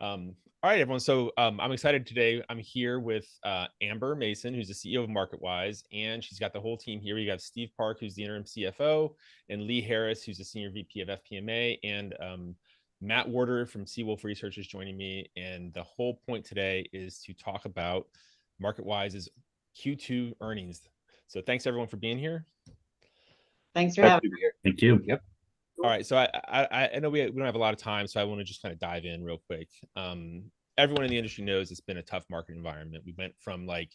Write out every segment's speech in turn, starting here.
All right, everyone. So I'm excited today. I'm here with Amber Mason, who's the CEO of MarketWise, and she's got the whole team here. We got Steve Park, who's the interim CFO, and Lee Harris, who's the senior VP of FP&A, and Matt Warder from Seawolf Research is joining me. And the whole point today is to talk about MarketWise's Q2 earnings. So thanks everyone for being here. Thanks for having me here. Thank you. Yep. All right, so I know we don't have a lot of time, so I want to just kind of dive in real quick. Everyone in the industry knows it's been a tough market environment. We went from like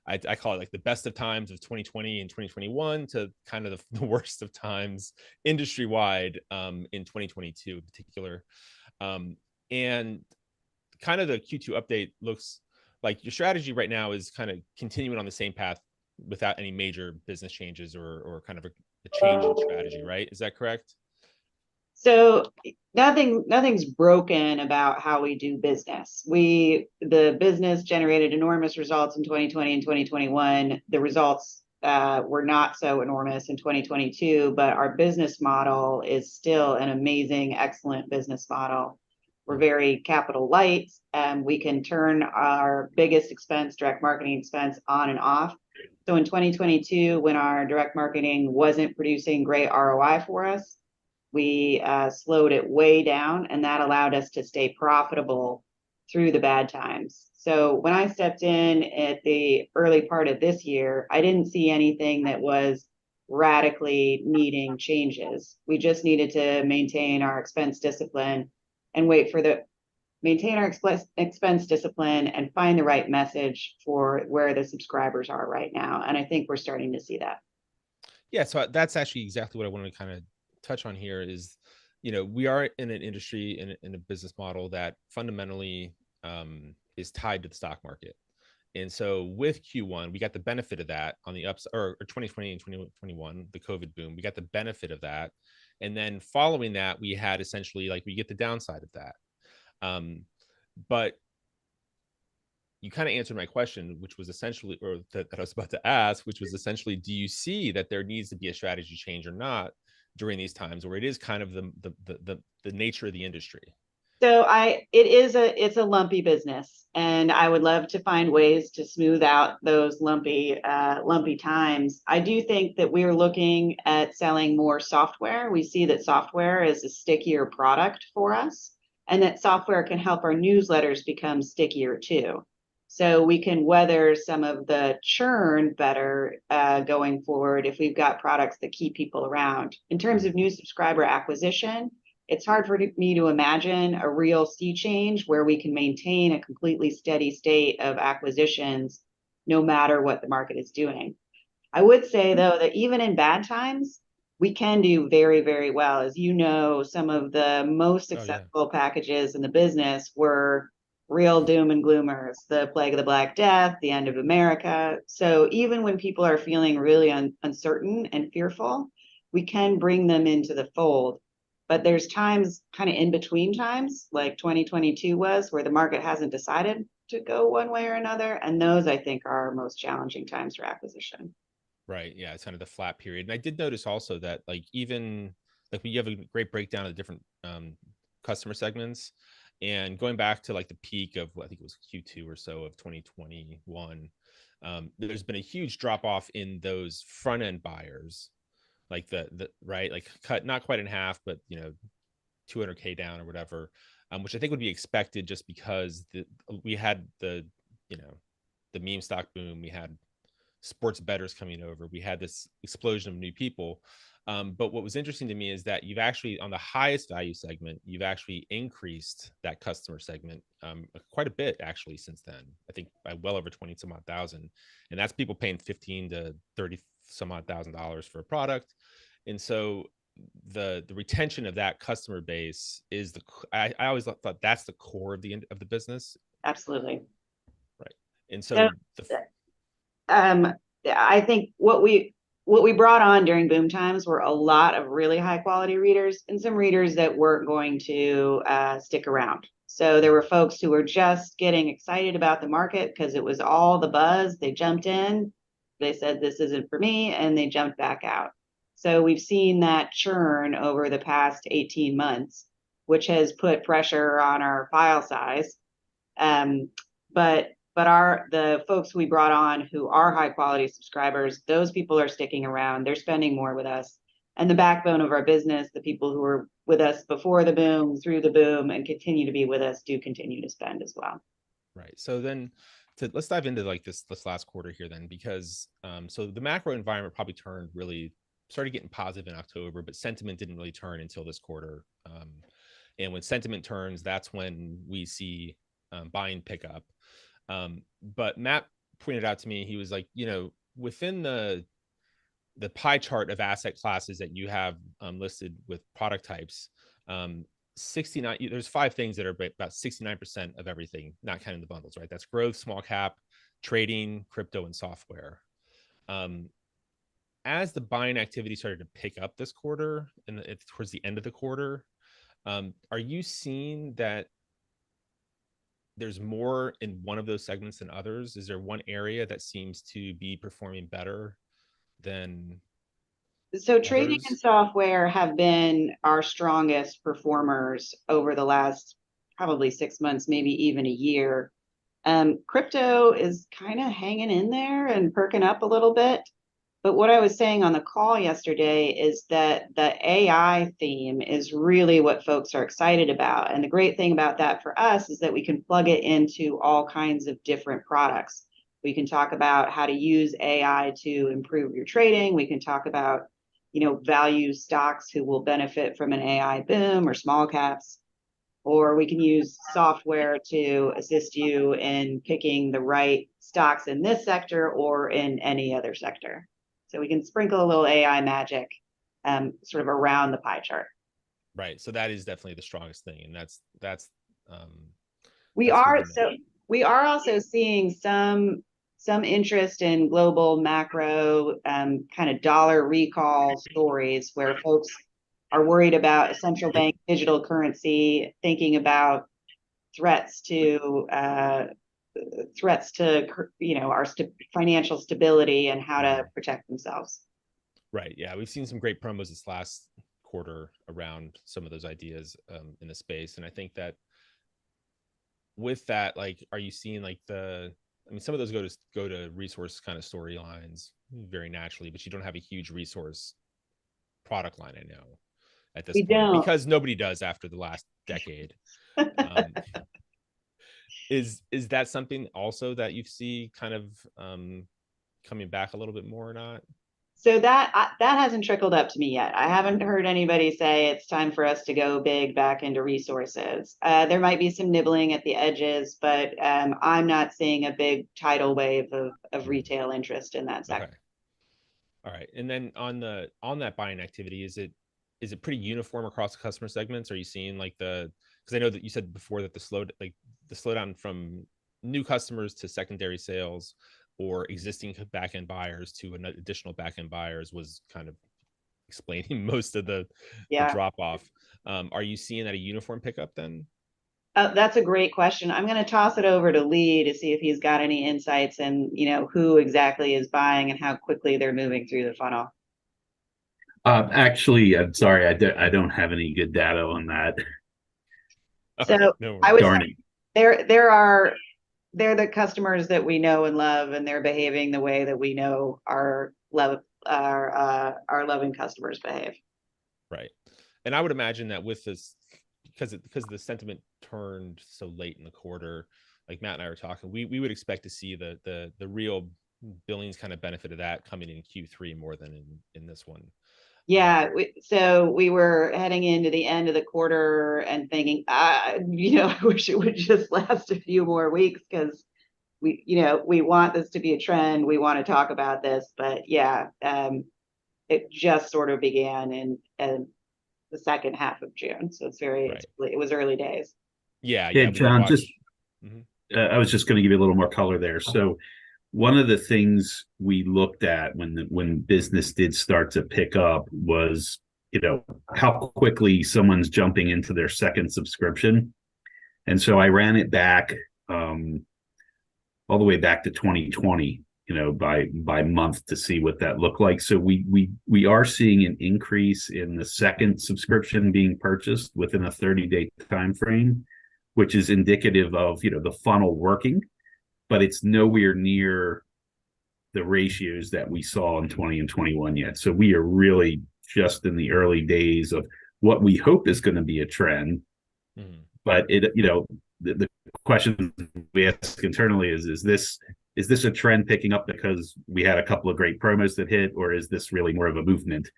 I call it like the best of times of 2020 and 2021 to kind of the worst of times industry wide in 2022 in particular. And kind of the Q2 update looks like your strategy right now is kind of continuing on the same path without any major business changes or kind of a change in strategy, right? Is that correct? So nothing's broken about how we do business. The business generated enormous results in 2020 and 2021. The results were not so enormous in 2022, but our business model is still an amazing, excellent business model. We're very capital light, and we can turn our biggest expense, direct marketing expense, on and off. So in 2022, when our direct marketing wasn't producing great ROI for us, we slowed it way down, and that allowed us to stay profitable through the bad times. So when I stepped in at the early part of this year, I didn't see anything that was radically needing changes. We just needed to maintain our expense discipline and maintain our expense discipline and find the right message for where the subscribers are right now. And I think we're starting to see that. Yeah, so that's actually exactly what I wanted to kind of touch on here is, we are in an industry in a business model that fundamentally is tied to the stock market. And so with Q1, we got the benefit of that on the ups, or 2020 and 2021, the COVID boom, we got the benefit of that. And then following that, we had essentially like we get the downside of that. But you kind of answered my question, which was essentially, or that I was about to ask, which was essentially, do you see that there needs to be a strategy change or not during these times where it is kind of the nature of the industry? So it's a lumpy business, and I would love to find ways to smooth out those lumpy times. I do think that we're looking at selling more software. We see that software is a stickier product for us, and that software can help our newsletters become stickier too. So we can weather some of the churn better going forward if we've got products that keep people around. In terms of new subscriber acquisition, it's hard for me to imagine a real sea change where we can maintain a completely steady state of acquisitions no matter what the market is doing. I would say, though, that even in bad times, we can do very, very well. As you know, some of the most successful packages in the business were real doom and gloomers, the plague of the Black Death, the end of America. So even when people are feeling really uncertain and fearful, we can bring them into the fold. But there's times kind of in between times, like 2022 was, where the market hasn't decided to go one way or another. And those, I think, are our most challenging times for acquisition. Right. Yeah. It's kind of the flat period. And I did notice also that like even like you have a great breakdown of the different customer segments. And going back to like the peak of, I think it was Q2 or so of 2021, there's been a huge drop off in those front end buyers, like the right, like cut not quite in half, but 200K down or whatever, which I think would be expected just because we had the meme stock boom, we had sports bettors coming over, we had this explosion of new people. But what was interesting to me is that you've actually, on the highest value segment, you've actually increased that customer segment quite a bit actually since then. I think by well over 20 some odd thousand, and that's people paying 15 to 30 some odd $1,000s for a product. And so the retention of that customer base is I always thought that's the core of the business. Absolutely. Right. And so I think what we brought on during boom times were a lot of really high quality readers and some readers that weren't going to stick around. So there were folks who were just getting excited about the market because it was all the buzz. They jumped in, they said, this isn't for me, and they jumped back out. So we've seen that churn over the past 18 months. which has put pressure on our file size. But the folks we brought on who are high quality subscribers, those people are sticking around. They're spending more with us. And the backbone of our business, the people who were with us before the boom, through the boom, and continue to be with us, do continue to spend as well. Right. So then let's dive into like this last quarter here then, because so the macro environment probably started getting positive in October, but sentiment didn't really turn until this quarter. And when sentiment turns, that's when we see buying pick up. But Matt pointed out to me, he was like, within the pie chart of asset classes that you have listed with product types, 69, there's 5 things that are about 69% of everything, not counting the bundles, right? That's growth, small cap, trading, crypto, and software. As the buying activity started to pick up this quarter and towards the end of the quarter, are you seeing that there's more in one of those segments than others? Is there one area that seems to be performing better than So trading and software have been our strongest performers over the last probably 6 months, maybe even a year. Crypto is kind of hanging in there and perking up a little bit. But what I was saying on the call yesterday is that the AI theme is really what folks are excited about. And the great thing about that for us is that we can plug it into all kinds of different products. We can talk about how to use AI to improve your trading. We can talk about, value stocks who will benefit from an AI boom, or small caps. Or we can use software to assist you in picking the right stocks in this sector or in any other sector. So we can sprinkle a little AI magic sort of around the pie chart. Right. So that is definitely the strongest thing. And that's we are also seeing some interest in global macro kind of dollar recall stories where folks are worried about a central bank digital currency, thinking about threats to our financial stability and how to protect themselves. Right. Yeah, we've seen some great promos this last quarter around some of those ideas in the space, and I think that with that, like, are you seeing like some of those go to resource kind of storylines very naturally, but you don't have a huge resource product line, I know, at this point, because nobody does after the last decade. Is that something also that you see kind of coming back a little bit more or not? So that hasn't trickled up to me yet. I haven't heard anybody say it's time for us to go big back into resources. There might be some nibbling at the edges, but I'm not seeing a big tidal wave of retail interest in that sector. Okay. All right. And then on that buying activity, is it pretty uniform across the customer segments? Are you seeing like because I know that you said before that the slowdown from new customers to secondary sales or existing back-end buyers to additional back-end buyers was kind of explaining most of the drop-off. Are you seeing that a uniform pickup then? That's a great question. I'm going to toss it over to Lee to see if he's got any insights and who exactly is buying and how quickly they're moving through the funnel. Actually, I'm sorry, I don't have any good data on that. So I would say they're the customers that we know and love, and they're behaving the way that we know our loving customers behave. Right. And I would imagine that with this, because the sentiment turned so late in the quarter, like Matt and I were talking, we would expect to see the real billings kind of benefit of that coming in Q3 more than in this one. Yeah, so we were heading into the end of the quarter and thinking, I wish it would just last a few more weeks because we want this to be a trend. We want to talk about this, but it just sort of began in the second half of June. So it was early days. Yeah, John, I was just going to give you a little more color there. So one of the things we looked at when business did start to pick up was, how quickly someone's jumping into their second subscription. And so I ran it back all the way back to 2020. by month to see what that looked like. So we are seeing an increase in the second subscription being purchased within a 30-day time frame, which is indicative of the funnel working, but it's nowhere near the ratios that we saw in 20 and 21 yet. So we are really just in the early days of what we hope is going to be a trend. Mm-hmm. But the question we ask internally is this a trend picking up because we had a couple of great promos that hit, or is this really more of a movement?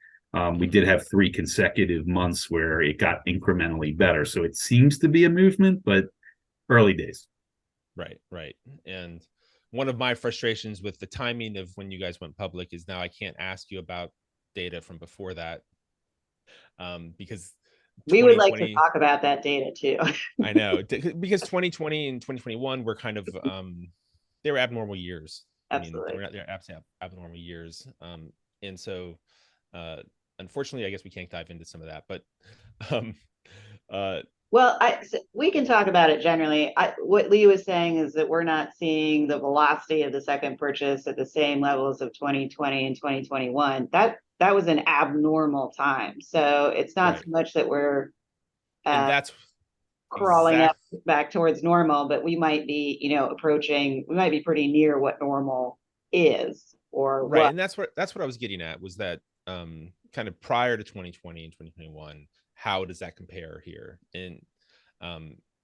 We did have 3 consecutive months where it got incrementally better. So it seems to be a movement, but early days. Right. And one of my frustrations with the timing of when you guys went public is now I can't ask you about data from before that, because we would like to talk about that data too. I know, because 2020 and 2021 were kind of they were abnormal years. Absolutely. They're absolutely abnormal years. And so unfortunately, I guess we can't dive into some of that, but well, we can talk about it generally. What Lee was saying is that we're not seeing the velocity of the second purchase at the same levels of 2020 and 2021. That was an abnormal time. So it's not so much that we're that's crawling up back towards normal, but we might be, we might be pretty near what normal is, or right. What. And that's what I was getting at, was that kind of prior to 2020 and 2021, how does that compare here? And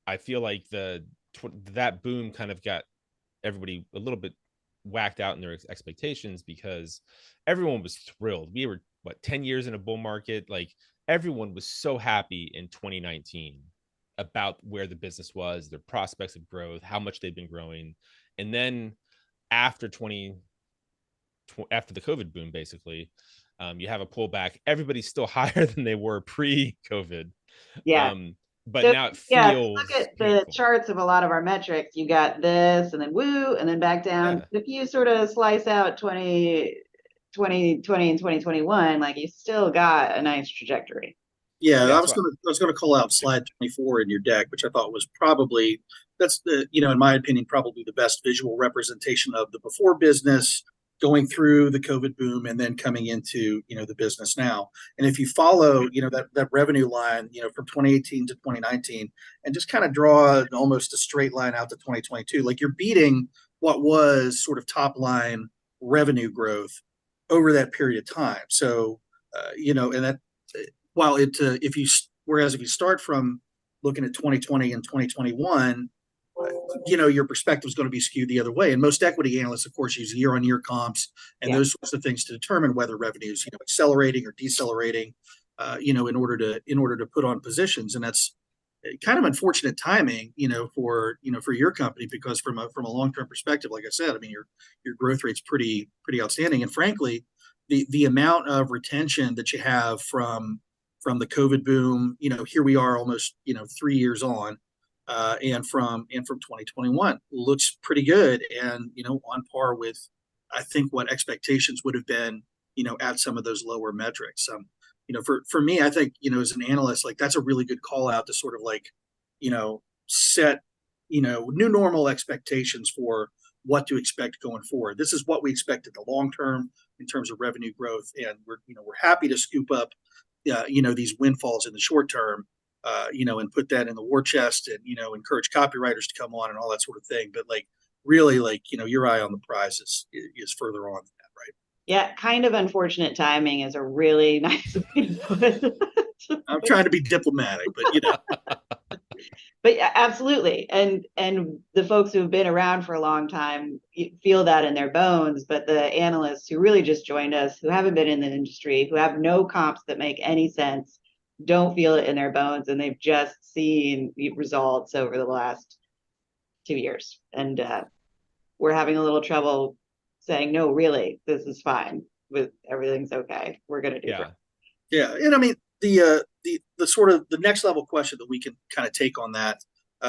I feel like that boom kind of got everybody a little bit whacked out in their expectations, because everyone was thrilled. We were 10 years in a bull market. Like, everyone was so happy in 2019 about where the business was, their prospects of growth, how much they've been growing. And then after the COVID boom, basically, you have a pullback. Everybody's still higher than they were pre-COVID. Yeah. But so, now it feels look at painful. The charts of a lot of our metrics. You got this, and then woo, and then back down. Yeah. If you sort of slice out 2020 and 2021, like, you still got a nice trajectory. Yeah, I was going to call out slide 24 in your deck, which I thought was probably, that's the, in my opinion, probably the best visual representation of the before business, going through the COVID boom, and then coming into, the business now. And if you follow, that revenue line, from 2018 to 2019, and just kind of draw almost a straight line out to 2022, like, you're beating what was sort of top line revenue growth over that period of time. So, and that, while if you start from looking at 2020 and 2021, your perspective is going to be skewed the other way. And most equity analysts, of course, use year-on-year comps and those sorts of things to determine whether revenue is, accelerating or decelerating, in order to put on positions. And that's kind of unfortunate timing, for your company, because from a long-term perspective, like I said, I mean, your growth rate's pretty outstanding. And frankly, the amount of retention that you have from the COVID boom, here we are almost, 3 years on. And from 2021 looks pretty good, and on par with, I think, what expectations would have been, at some of those lower metrics. For me, I think, as an analyst, like, that's a really good call out to sort of, like, set new normal expectations for what to expect going forward. This is what we expect in the long term in terms of revenue growth, and we're happy to scoop up these windfalls in the short term. And put that in the war chest, and, encourage copywriters to come on and all that sort of thing. But, like, really, like, your eye on the prize is further on than that, right? Yeah, kind of unfortunate timing is a really nice way to put it. I'm trying to be diplomatic, but But yeah, absolutely. And the folks who have been around for a long time feel that in their bones. But the analysts who really just joined us, who haven't been in the industry, who have no comps that make any sense, don't feel it in their bones, and they've just seen results over the last 2 years, and we're having a little trouble saying, no, really, this is fine, with everything's okay, we're going to do great. Yeah. And I mean, the sort of the next level question that we can kind of take on that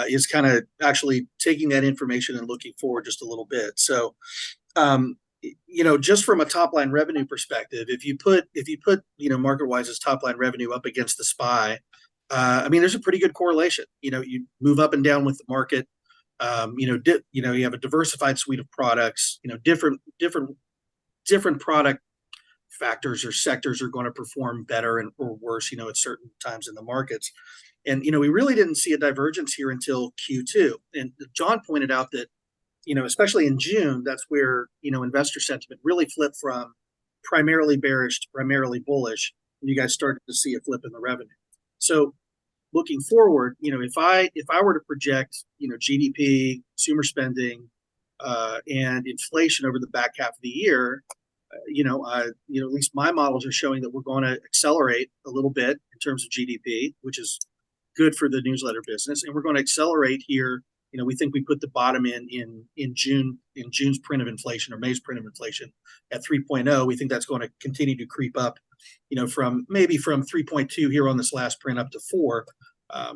is kind of actually taking that information and looking forward just a little bit. So just from a top line revenue perspective, if you put MarketWise's top line revenue up against the SPY, I mean, there's a pretty good correlation. You move up and down with the market. You have a diversified suite of products. Different product factors or sectors are going to perform better or worse, at certain times in the markets. And, we really didn't see a divergence here until Q2. And John pointed out that, especially in June, that's where, investor sentiment really flipped from primarily bearish to primarily bullish. And you guys started to see a flip in the revenue. So looking forward, if I were to project, GDP, consumer spending, and inflation over the back half of the year, at least my models are showing that we're going to accelerate a little bit in terms of GDP, which is good for the newsletter business, and we're going to accelerate here. We think we put the bottom in June's print of inflation or May's print of inflation at 3.0. We think that's going to continue to creep up, from 3.2 here on this last print up to 4.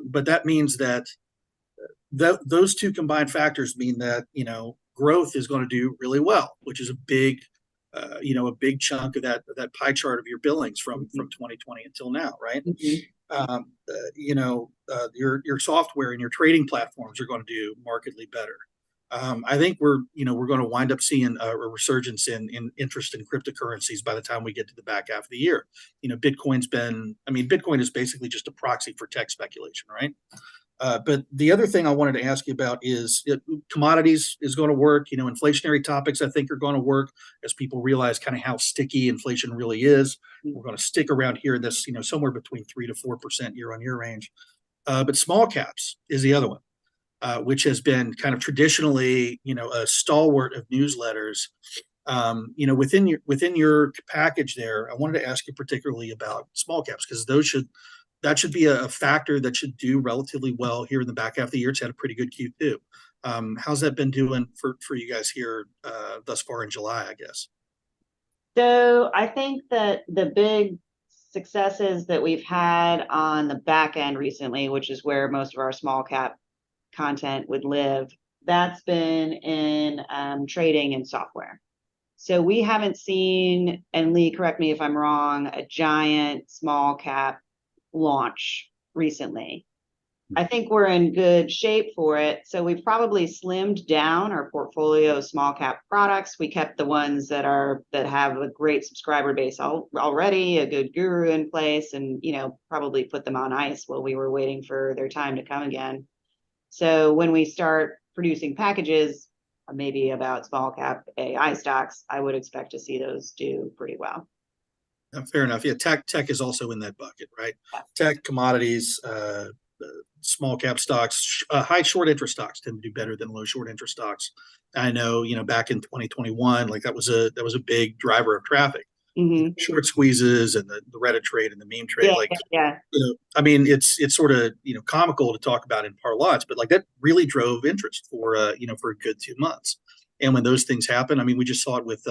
But that means that those two combined factors mean that growth is going to do really well, which is a big chunk of that pie chart of your billings from 2020 until now, right? Your software and your trading platforms are going to do markedly better. I think we're going to wind up seeing a resurgence in interest in cryptocurrencies by the time we get to the back half of the year. Bitcoin is basically just a proxy for tech speculation, right? But the other thing I wanted to ask you about is commodities is going to work. Inflationary topics, I think, are going to work as people realize kind of how sticky inflation really is. We're going to stick around here in this, somewhere between 3 to 4% year-on-year range. But small caps is the other one, which has been kind of traditionally, a stalwart of newsletters. Within your package there, I wanted to ask you particularly about small caps, because that should be a factor that should do relatively well here in the back half of the year. It's had a pretty good Q2. How's that been doing for you guys here thus far in July, I guess? So I think that the big successes that we've had on the back end recently, which is where most of our small cap content would live, that's been in trading and software. So we haven't seen, and Lee, correct me if I'm wrong, a giant small cap launch recently. I think we're in good shape for it. So we've probably slimmed down our portfolio of small cap products. We kept the ones that have a great subscriber base already, a good guru in place, and probably put them on ice while we were waiting for their time to come again. So when we start producing packages, maybe about small cap AI stocks, I would expect to see those do pretty well. Fair enough. Yeah, tech is also in that bucket, right? Tech, commodities, small cap stocks, high short interest stocks tend to do better than low short interest stocks. I know, back in 2021, like that was a big driver of traffic. Short squeezes and the Reddit trade and the meme trade. It's sort of comical to talk about in parlance, but like that really drove interest for a good 2 months. And when those things happen, we just saw it with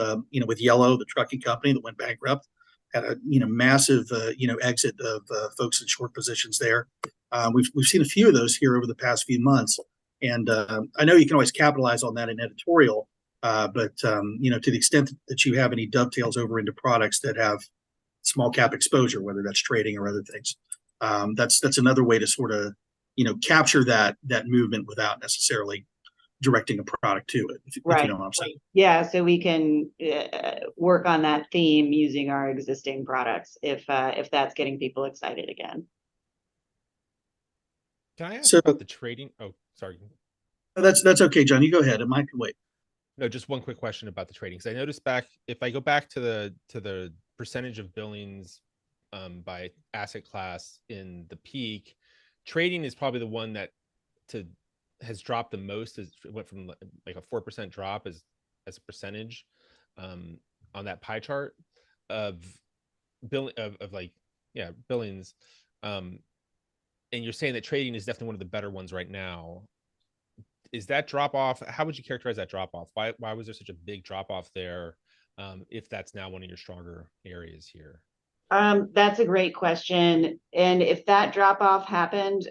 Yellow, the trucking company that went bankrupt. Had a massive exit of folks in short positions there. We've seen a few of those here over the past few months, and I know you can always capitalize on that in editorial, but to the extent that you have any dovetails over into products that have small cap exposure, whether that's trading or other things, that's another way to sort of capture that movement without necessarily directing a product to it, if you know what I'm saying. Yeah, so we can work on that theme using our existing products if that's getting people excited again. Can I ask about the trading? Oh, sorry. That's okay, John. You go ahead. It might wait. No, just one quick question about the trading, because I noticed if I go back to the percentage of billings by asset class in the peak, trading is probably the one that has dropped the most. It went from like a 4% drop as a percentage on that pie chart of billings. And you're saying that trading is definitely one of the better ones right now. Is that drop off? How would you characterize that drop off? Why was there such a big drop off there? If that's now one of your stronger areas here? That's a great question. And if that drop off happened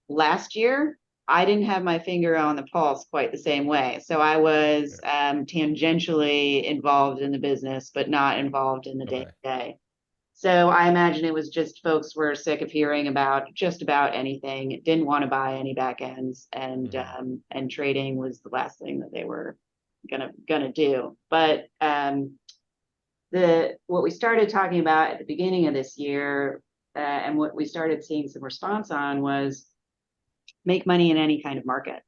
last year, I didn't have my finger on the pulse quite the same way. So I was tangentially involved in the business, but not involved in the day-to-day. So I imagine it was just folks were sick of hearing about just about anything, didn't want to buy any back ends, and trading was the last thing that they were gonna do. But what we started talking about at the beginning of this year, and what we started seeing some response on, was make money in any kind of market.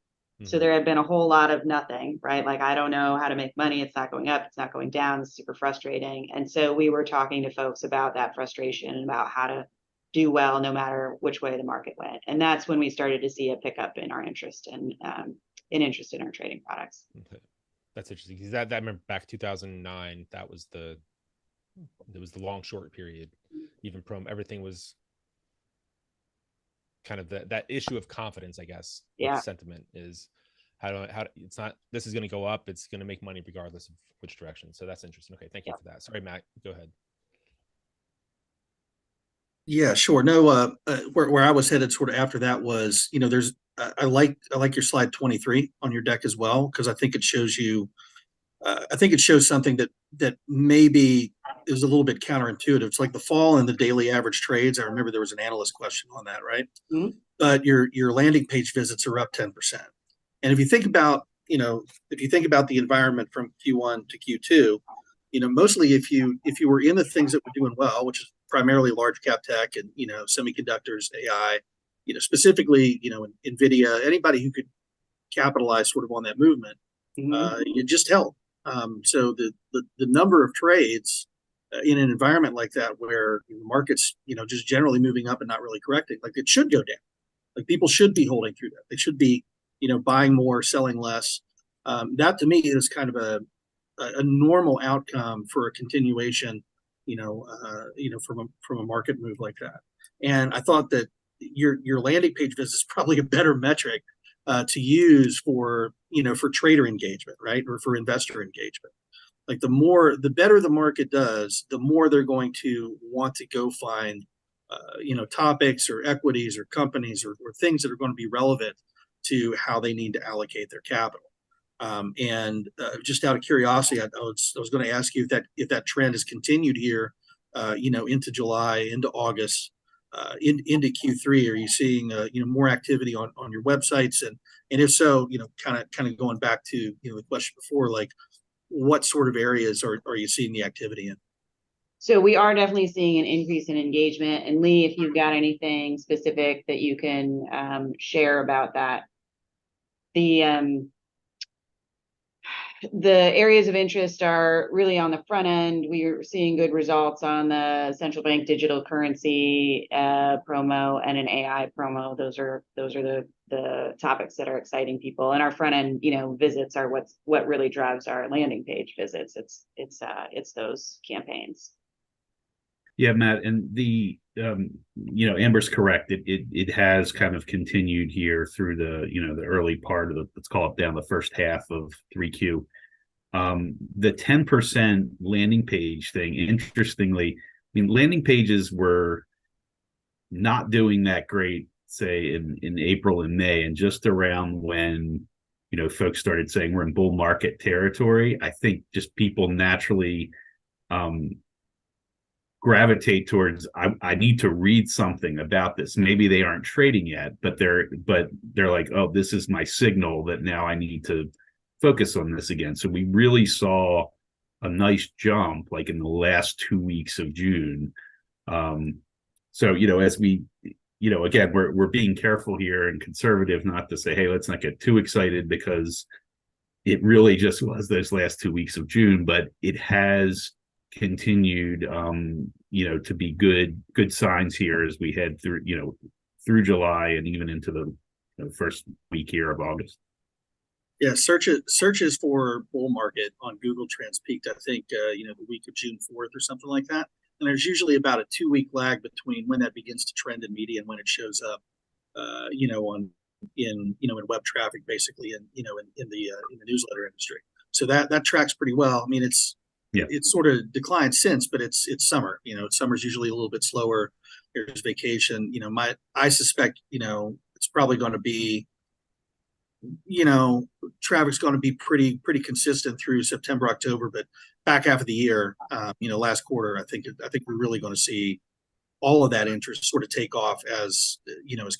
So there had been a whole lot of nothing, right? Like, I don't know how to make money. It's not going up. It's not going down. It's super frustrating. And so we were talking to folks about that frustration and about how to do well no matter which way the market went. And that's when we started to see a pickup in our interest and interest in our trading products. Okay. That's interesting, because that I remember back 2009, it was the long short period. Even everything was kind of that issue of confidence, I guess. Yeah. Sentiment is it's not, this is going to go up, it's going to make money regardless of which direction. So that's interesting. Okay, thank you for that. Sorry, Matt, go ahead. Yeah, sure. No, where I was headed sort of after that was, there's I like your slide 23 on your deck as well, because I think it shows you something that maybe is a little bit counterintuitive. It's like the fall in the daily average trades. I remember there was an analyst question on that, right? Mm-hmm. But your landing page visits are up 10%. And if you think about the environment from Q1 to Q2, mostly if you were in the things that were doing well, which is primarily large cap tech and semiconductors, AI, specifically NVIDIA, anybody who could capitalize sort of on that movement, it just held. So the number of trades in an environment like that, where the market's just generally moving up and not really correcting, like, it should go down. Like, people should be holding through that. They should be buying more, selling less. That to me is kind of a normal outcome for a continuation from a market move like that. And I thought that your landing page visit is probably a better metric to use for trader engagement, right? Or for investor engagement. Like, the better the market does, the more they're going to want to go find, topics or equities or companies or things that are going to be relevant to how they need to allocate their capital. And just out of curiosity, I was going to ask you if that trend has continued here, into July, into August, into Q3. Are you seeing more activity on your websites, and if so, kind of going back to the question before, like, what sort of areas are you seeing the activity in? So we are definitely seeing an increase in engagement. And Lee, if you've got anything specific that you can share about that. The areas of interest are really on the front end. We are seeing good results on the central bank digital currency promo and an AI promo. Those are the topics that are exciting people. And our front end, visits are what really drives our landing page visits. It's those campaigns. Yeah, Matt, and Amber's correct. It has kind of continued here through the early part of let's call it down the first half of 3Q. The 10% landing page thing, interestingly, landing pages were not doing that great, say in April and May, and just around when folks started saying we're in bull market territory. I think just people naturally gravitate towards, I need to read something about this. Maybe they aren't trading yet, but they're like, oh, this is my signal that now I need to focus on this again. So we really saw a nice jump like in the last 2 weeks of June. So as we again, we're being careful here and conservative, not to say, hey, let's not get too excited, because it really just was those last 2 weeks of June, but it has continued to be good signs here as we head through July and even into the first week here of August. Yeah, searches for bull market on Google Trends peaked, I think, the week of June 4th or something like that. And there's usually about a 2-week lag between when that begins to trend in media and when it shows up, in web traffic, basically, and in the newsletter industry. So that tracks pretty well. I mean, it's sort of declined since, but it's summer. Summer's usually a little bit slower. There's vacation. I suspect it's probably going to be traffic's going to be pretty consistent through September, October, but back half of the year, last quarter, I think we're really going to see all of that interest sort of take off as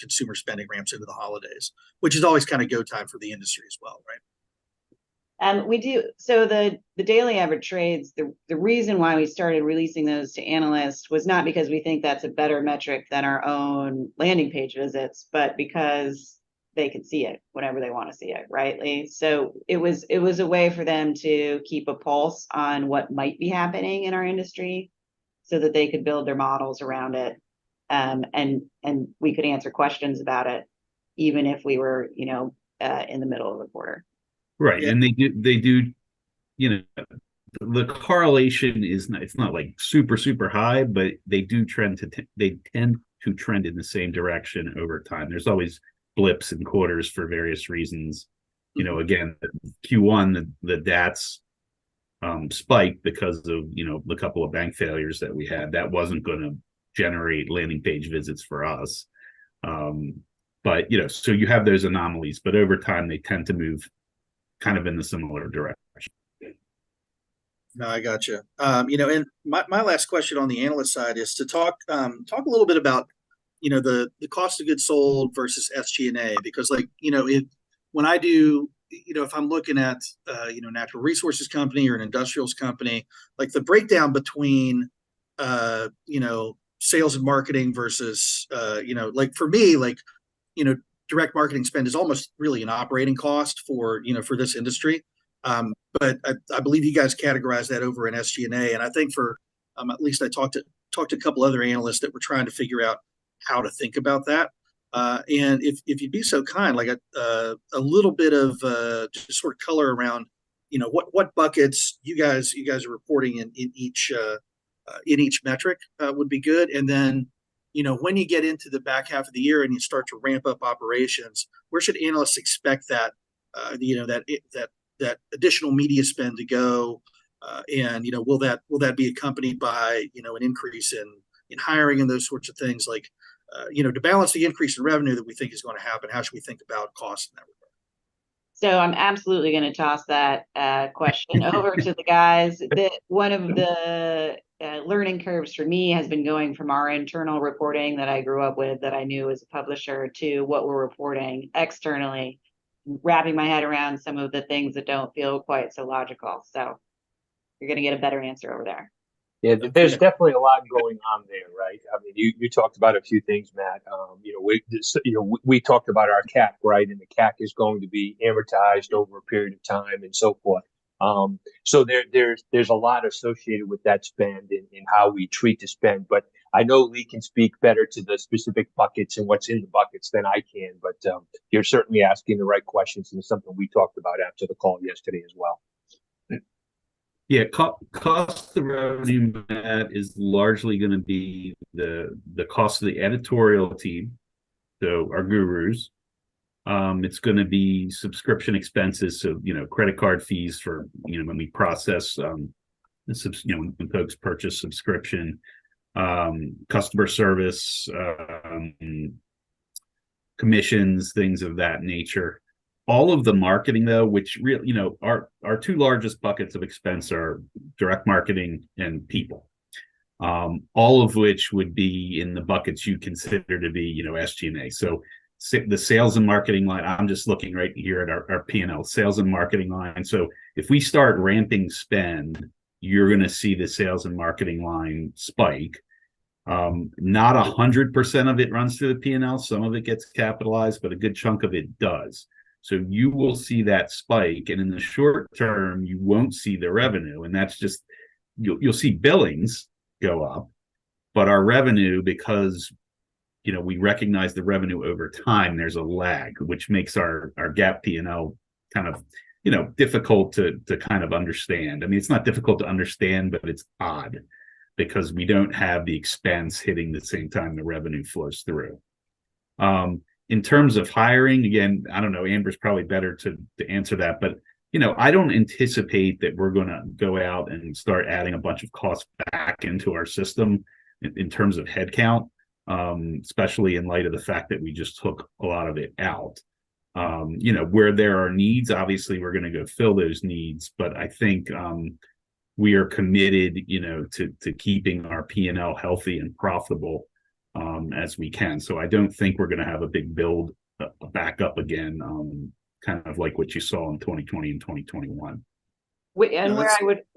consumer spending ramps into the holidays, which is always kind of go time for the industry as well, right? We do. So the daily average trades, the reason why we started releasing those to analysts was not because we think that's a better metric than our own landing page visits, but because they can see it whenever they want to see it, right, Lee? So it was a way for them to keep a pulse on what might be happening in our industry so that they could build their models around it. And we could answer questions about it, even if we were, in the middle of the quarter. Right. Yeah. And they do, the correlation it's not like super high, but they do they tend to trend in the same direction over time. There's always blips in quarters for various reasons. Again, Q1, the DATS spiked because of, the couple of bank failures that we had. That wasn't going to generate landing page visits for us. But, so you have those anomalies, but over time they tend to move kind of in the similar direction. No, I got you. And my last question on the analyst side is to talk a little bit about, the cost of goods sold versus SG&A, because when I do, if I'm looking at, natural resources company or an industrials company, like the breakdown between, sales and marketing versus, for me, direct marketing spend is almost really an operating cost for this industry. But I believe you guys categorize that over in SG&A. And I think for, at least I talked to a couple other analysts that were trying to figure out how to think about that. And if you'd be so kind, like a little bit of just sort of color around, what buckets you guys are reporting in each metric would be good. And then, when you get into the back half of the year and you start to ramp up operations, where should analysts expect that, that additional media spend to go? And, will that be accompanied by, an increase in hiring and those sorts of things? Like, to balance the increase in revenue that we think is going to happen, how should we think about costs in that regard? So I'm absolutely going to toss that question over to the guys. One of the learning curves for me has been going from our internal reporting that I grew up with, that I knew as a publisher, to what we're reporting externally, wrapping my head around some of the things that don't feel quite so logical. So you're going to get a better answer over there. Yeah, there's definitely a lot going on there, right? I mean, you talked about a few things, Matt. We talked about our CAC, right? And the CAC is going to be amortized over a period of time and so forth. So there's a lot associated with that spend and how we treat the spend. But I know Lee can speak better to the specific buckets and what's in the buckets than I can. But you're certainly asking the right questions, and it's something we talked about after the call yesterday as well. Yeah, cost of revenue, Matt, is largely going to be the cost of the editorial team, so our gurus. It's going to be subscription expenses, so credit card fees for when we process when folks purchase subscription, customer service, commissions, things of that nature. All of the marketing, though, which really, our two largest buckets of expense are direct marketing and people, all of which would be in the buckets you consider to be, SG&A. So the sales and marketing line, I'm just looking right here at our P&L, sales and marketing line. So if we start ramping spend, you're going to see the sales and marketing line spike. Not 100% of it runs through the P&L. Some of it gets capitalized, but a good chunk of it does. So you will see that spike, and in the short term, you won't see the revenue, and that's just you'll see billings go up, but our revenue, because we recognize the revenue over time, there's a lag, which makes our GAAP P&L kind of difficult to kind of understand. I mean, it's not difficult to understand, but it's odd because we don't have the expense hitting the same time the revenue flows through. In terms of hiring, again, I don't know, Amber's probably better to answer that, but I don't anticipate that we're going to go out and start adding a bunch of costs back into our system in terms of headcount, especially in light of the fact that we just took a lot of it out. Where there are needs, obviously we're going to go fill those needs. But I think we are committed, to keeping our P&L healthy and profitable as we can. So I don't think we're going to have a big build back up again, kind of like what you saw in 2020 and 2021. And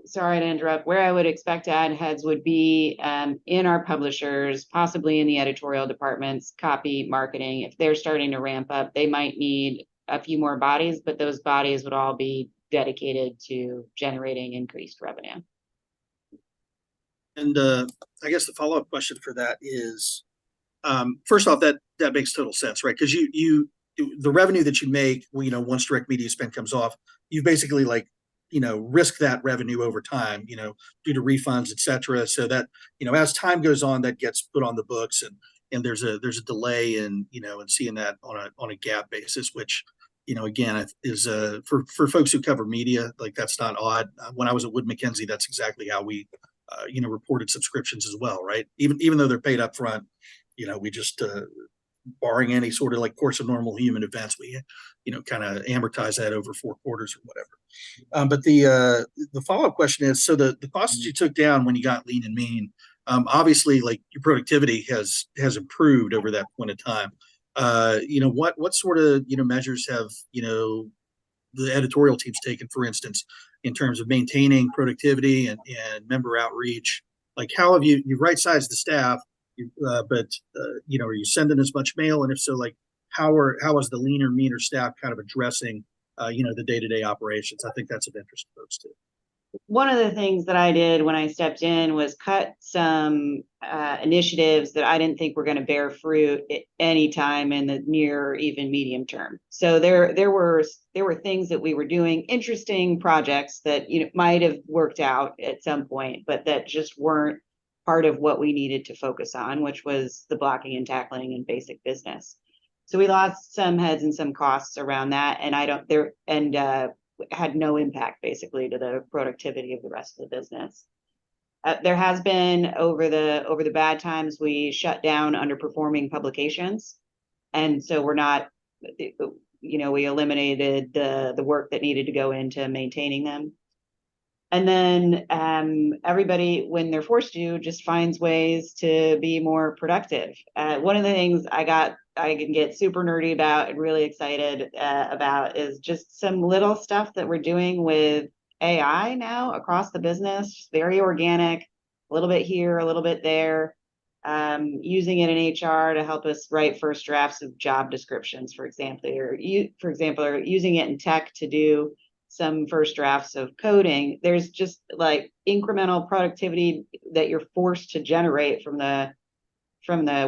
sorry to interrupt, where I would expect to add heads would be in our publishers, possibly in the editorial departments, copy, marketing. If they're starting to ramp up, they might need a few more bodies, but those bodies would all be dedicated to generating increased revenue. And I guess the follow-up question for that is, first off, that makes total sense, right? Because the revenue that you make, once direct media spend comes off, you basically risk that revenue over time, due to refunds, et cetera. So that, as time goes on, that gets put on the books, and there's a delay in seeing that on a GAAP basis, which, again, is for folks who cover media, like, that's not odd. When I was at Wood Mackenzie, that's exactly how we reported subscriptions as well, right? Even though they're paid up front, we just barring any sort of course of normal human events, we kind of amortize that over 4 quarters or whatever. But the follow-up question is, so the costs that you took down when you got lean and mean, obviously, your productivity has improved over that point of time. What sort of measures have the editorial teams taken, for instance, in terms of maintaining productivity and member outreach? How have you right-sized the staff, but are you sending as much mail? And if so, how is the leaner, meaner staff kind of addressing the day-to-day operations? I think that's of interest to folks too. One of the things that I did when I stepped in was cut some initiatives that I didn't think were going to bear fruit at any time in the near or even medium term. So there were things that we were doing, interesting projects that might have worked out at some point, but that just weren't part of what we needed to focus on, which was the blocking and tackling and basic business. So we lost some heads and some costs around that, and had no impact basically to the productivity of the rest of the business. There has been over the bad times, we shut down underperforming publications, and so we're not, we eliminated the work that needed to go into maintaining them. And then everybody, when they're forced to, just finds ways to be more productive. One of the things I can get super nerdy about and really excited about is just some little stuff that we're doing with AI now across the business, very organic, a little bit here, a little bit there, using it in HR to help us write first drafts of job descriptions, for example, or using it in tech to do some first drafts of coding. There's just incremental productivity that you're forced to generate from the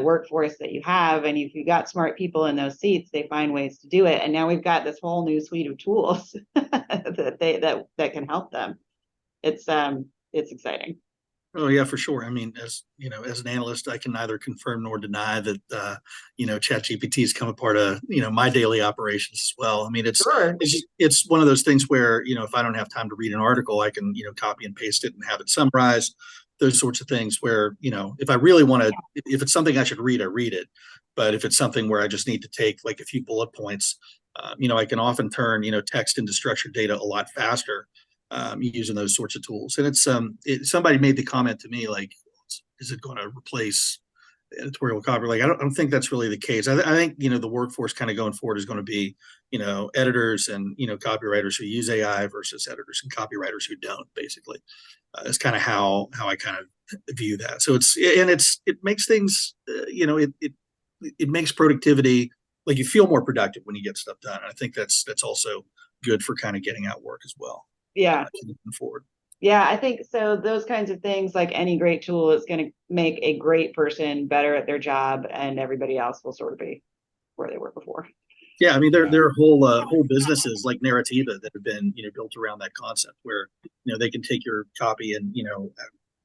workforce that you have. And if you've got smart people in those seats, they find ways to do it. And now we've got this whole new suite of tools that can help them. It's exciting. Oh yeah, for sure. I mean, as an analyst, I can neither confirm nor deny that ChatGPT has come a part of my daily operations as well. I mean, it's one of those things where if I don't have time to read an article, I can copy and paste it and have it summarized. Those sorts of things where if I really want to, if it's something I should read, I read it. But if it's something where I just need to take a few bullet points, I can often turn text into structured data a lot faster. Using those sorts of tools. And it's somebody made the comment to me, is it going to replace editorial copy? I don't think that's really the case. I think the workforce kind of going forward is going to be editors and copywriters who use AI versus editors and copywriters who don't. Basically, it's kind of how I kind of view that. So it makes things it makes productivity, you feel more productive when you get stuff done. And I think that's also good for kind of getting out work as well. Yeah. Moving forward. Yeah, I think so. Those kinds of things, like any great tool, is going to make a great person better at their job, and everybody else will sort of be where they were before. Yeah, I mean, there are whole businesses like Narrativa that have been built around that concept, where they can take your copy and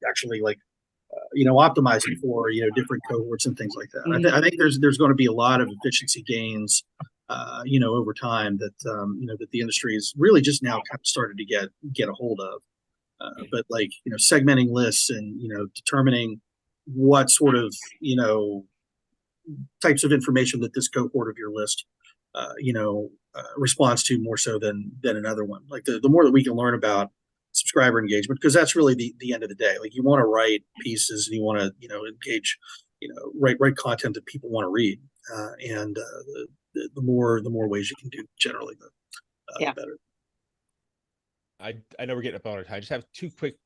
actually optimize it for different cohorts and things like that. Mm-hmm. I think there's going to be a lot of efficiency gains. Over time that that the industry is really just now kind of started to get a hold of, but segmenting lists and determining what sort of types of information that this cohort of your list responds to more so than another one. Like the more that we can learn about subscriber engagement, because that's really the end of the day. Like you want to write pieces and you want to engage, write content that people want to read, and the more ways you can do generally, the better. I know we're getting up on our time. I just have two quick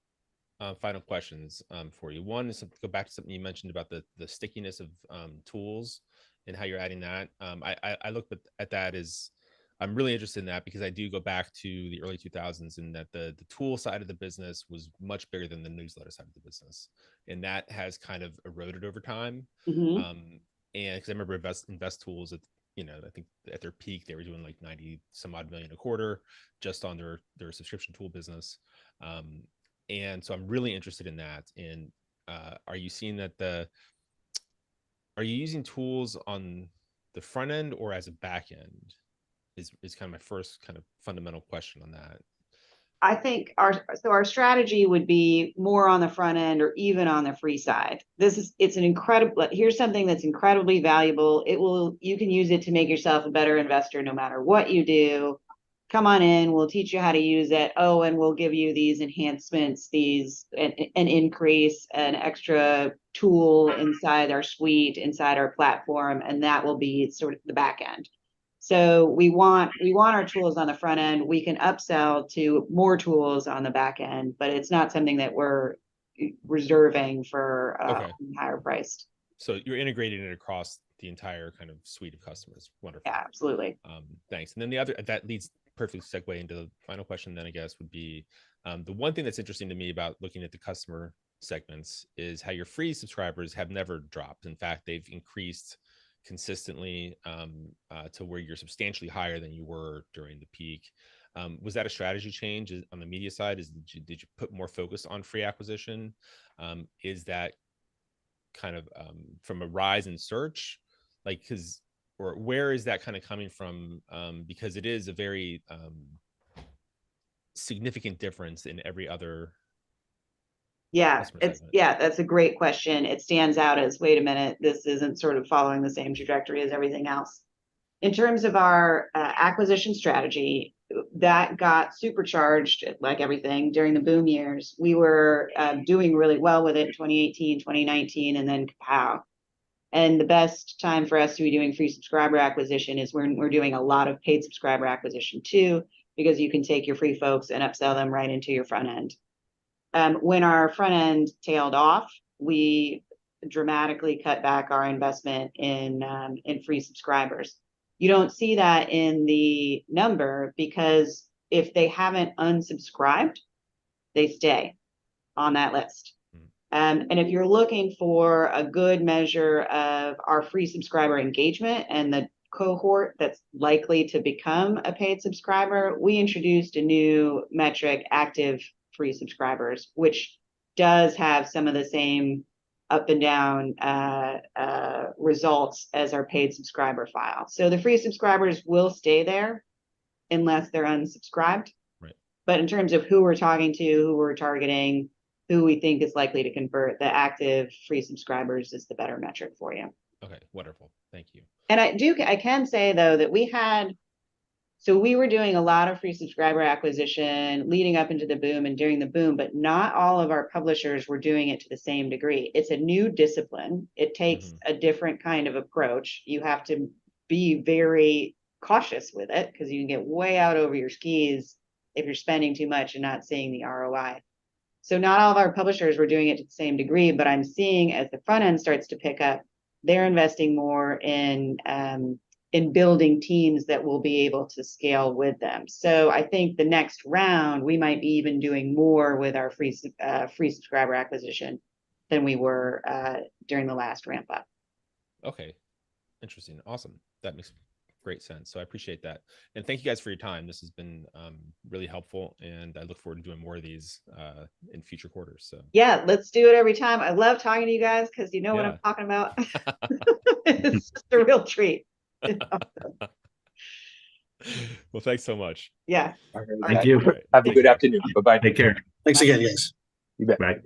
final questions for you. One is to go back to something you mentioned about the stickiness of tools and how you're adding that. I look at that as I'm really interested in that because I do go back to the early 2000s and that the tool side of the business was much bigger than the newsletter side of the business. And that has kind of eroded over time. And because I remember Invest Tools at I think at their peak, they were doing like 90 some odd million a quarter just on their subscription tool business. And so I'm really interested in that. And are you seeing that are you using tools on the front end or as a back end is kind of my first kind of fundamental question on that. I think our strategy would be more on the front end or even on the free side. Here's something that's incredibly valuable. You can use it to make yourself a better investor no matter what you do. Come on in, we'll teach you how to use it. Oh, and we'll give you these enhancements, an increase, an extra tool inside our suite, inside our platform, and that will be sort of the back end. So we want our tools on the front end. We can upsell to more tools on the back end, but it's not something that we're reserving for higher priced. So you're integrating it across the entire kind of suite of customers. Wonderful. Yeah, absolutely. Thanks. And then that leads perfectly segue into the final question then I guess would be the one thing that's interesting to me about looking at the customer segments is how your free subscribers have never dropped. In fact, they've increased consistently to where you're substantially higher than you were during the peak. Was that a strategy change on the media side? Did you put more focus on free acquisition? Is that kind of from a rise in search, or where is that kind of coming from? Because it is a very significant difference in every other. Yeah, that's a great question. It stands out as, wait a minute, this isn't sort of following the same trajectory as everything else. In terms of our acquisition strategy, that got supercharged like everything during the boom years. We were doing really well with it in 2018, 2019, and then kapow. And the best time for us to be doing free subscriber acquisition is when we're doing a lot of paid subscriber acquisition too, because you can take your free folks and upsell them right into your front end. When our front end tailed off, we dramatically cut back our investment in free subscribers. You don't see that in the number because if they haven't unsubscribed, they stay on that list. And if you're looking for a good measure of our free subscriber engagement and the cohort that's likely to become a paid subscriber, we introduced a new metric, active free subscribers, which does have some of the same up and down results as our paid subscriber file. So the free subscribers will stay there unless they're unsubscribed. Right. But in terms of who we're talking to, who we're targeting, who we think is likely to convert, the active free subscribers is the better metric for you. Okay, wonderful. Thank you. And I can say though that we were doing a lot of free subscriber acquisition leading up into the boom and during the boom, but not all of our publishers were doing it to the same degree. It's a new discipline. It takes a different kind of approach. You have to be very cautious with it because you can get way out over your skis if you're spending too much and not seeing the ROI. So not all of our publishers were doing it to the same degree, but I'm seeing as the front end starts to pick up, they're investing more in building teams that will be able to scale with them. So I think the next round, we might be even doing more with our free subscriber acquisition than we were during the last ramp up. Okay, interesting. Awesome. That makes great sense. So I appreciate that. And thank you guys for your time. This has been really helpful. And I look forward to doing more of these in future quarters. So yeah, let's do it every time. I love talking to you guys because you know what I'm talking about. It's just a real treat. Well, thanks so much. Yeah. Thank you. Have a good afternoon. Bye-bye. Take care. Thanks again, guys. You bet. Bye.